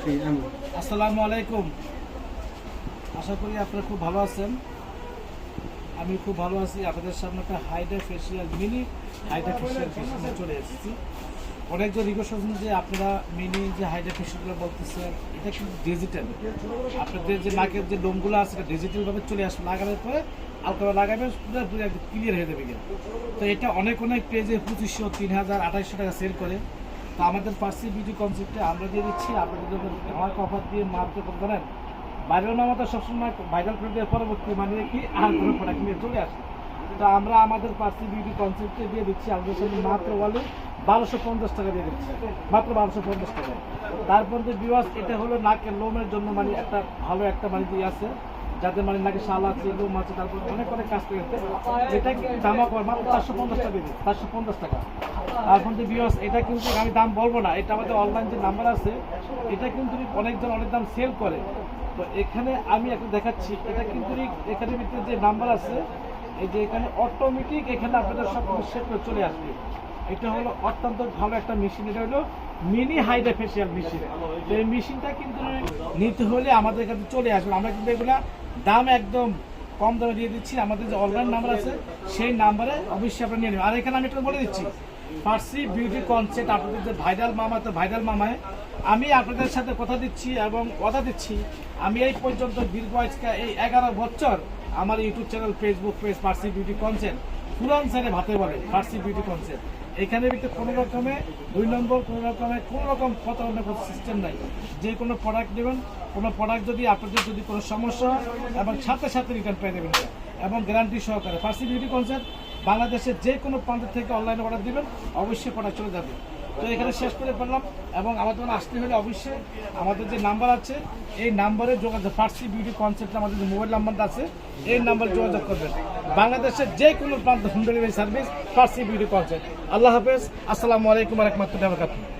আসসালামু আলাইকুম। আশা করি আপনারা খুব ভালো আছেন। আমি খুব ভালো আছি। আপনাদের সামনে একটা Hydra facial mini Hydra facial চলে এসেছি। অনেকজন রিকোয়েস্ট করছেন যে আপনারা মিনি যে হাইড্রা ফেসিয়ালগুলো বলতেছেন, এটা কিন্তু ডিজিটাল। আপনাদের যে নাকের যে লোমগুলো আছে এটা ডিজিটালভাবে চলে আসবে, লাগানোর পরে হালকা লাগাবেন, পুরো একদম ক্লিয়ার হয়ে যাবে। তো এটা অনেক পেজে 2500, 3000, 2800 টাকা সেল করে। তো আমাদের পার্সি বিউটি কনসেপ্টে আমরা দিয়ে দিচ্ছি আপনাদের যখন আমার অফার দিয়ে মার্কেট করতে পারেন। বাইরের নামাটা সবসময় ভাইরাল করে দেওয়ার পরবর্তী মানে কি আর কোনো প্রোডাক্ট নিয়ে চলে আসে। তো আমরা আমাদের পার্সি বিউটি কনসেপ্টে দিয়ে দিচ্ছি আমাদের সাথে মাত্র বলে 1250 টাকা দিয়ে দিচ্ছি, মাত্র 1250 টাকা। তারপর যে ভিউয়ার্স, এটা হলো নাকের লোমের জন্য মানে একটা ভালো একটা মানে দিয়ে আছে, যাদের মানে নাকি শাল আছে, লোম আছে, তারপর অনেক কাজ করে এটা কিন্তু দাম কর মাত্র 450 টাকা দিয়ে 450 টাকা। তারপর যে ভিউয়ার্স, এটা কিন্তু আমি দাম বলবো না, এটা আমাদের অনলাইন যে নাম্বার আছে এটা কিন্তু অনেকজন অনেক দাম সেল করে। তো এখানে আমি একটা দেখাচ্ছি, এটা কিন্তু এখানে ভিতরে যে নাম্বার আছে, এই যে এখানে অটোমেটিক এখানে আপনাদের সব কিছু সেট করে চলে আসবে। এটা হলো অত্যন্ত ভালো একটা মেশিন। এটা হলো মিনি হাইড্রা ফেসিয়াল মেশিন। তো এই মেশিনটা কিন্তু নিতে হলে আমাদের কাছে চলে আসবে। আমরা কিন্তু এগুলা দাম একদম কম দামে দিয়ে দিচ্ছি। আমাদের যে অনলাইন নাম্বার আছে সেই নাম্বারে অবশ্যই আপনারা নিয়ে নেবেন। আর এখানে আমি একটা বলে দিচ্ছি, পার্সি বিউটি কনসেপ্ট আপনাদের যে ভাইরাল মামা, তো ভাইরাল মামায় আমি আপনাদের সাথে কথা দিচ্ছি এবং কথা দিচ্ছি, আমি এই পর্যন্ত দীর্ঘ আজকে এই 11 বছর আমার ইউটিউব চ্যানেল, ফেসবুক পেজ পার্সি বিউটি কনসেপ্ট পুরান সাইডে ভাতে বলে পার্সি বিউটি কনসেপ্ট। এখানে ভিতরে কোনো রকমে 2 নম্বর কোনো রকম প্রতারণা কোনো সিস্টেম নাই। যে কোনো প্রোডাক্ট নেবেন, কোনো প্রোডাক্ট যদি আপনাদের যদি কোনো সমস্যা হয় এবং সাথে রিটার্ন পেয়ে দেবেন এবং গ্যারান্টি সহকারে। পার্সি বিউটি কনসেপ্ট বাংলাদেশের যে কোনো প্রান্ত থেকে অনলাইনে অর্ডার দেবেন, অবশ্যই প্রোডাক্ট চলে যাবে। তো এখানে শেষ করে ফেললাম এবং আমাদের আসতে হলে অবশ্যই আমাদের যে নাম্বার আছে এই নাম্বারে যোগাযোগ, পার্সি বিউটি কনসেপ্ট আমাদের যে মোবাইল নাম্বারটা আছে এই নাম্বারে যোগাযোগ করবেন। বাংলাদেশের যে কোনো প্রান্ত home delivery service Parsi beauty concept. আল্লাহ হাফেজ, আসসালামু আলাইকুম ওয়া রাহমাতুল্লাহি ওয়া বারাকাতুহু।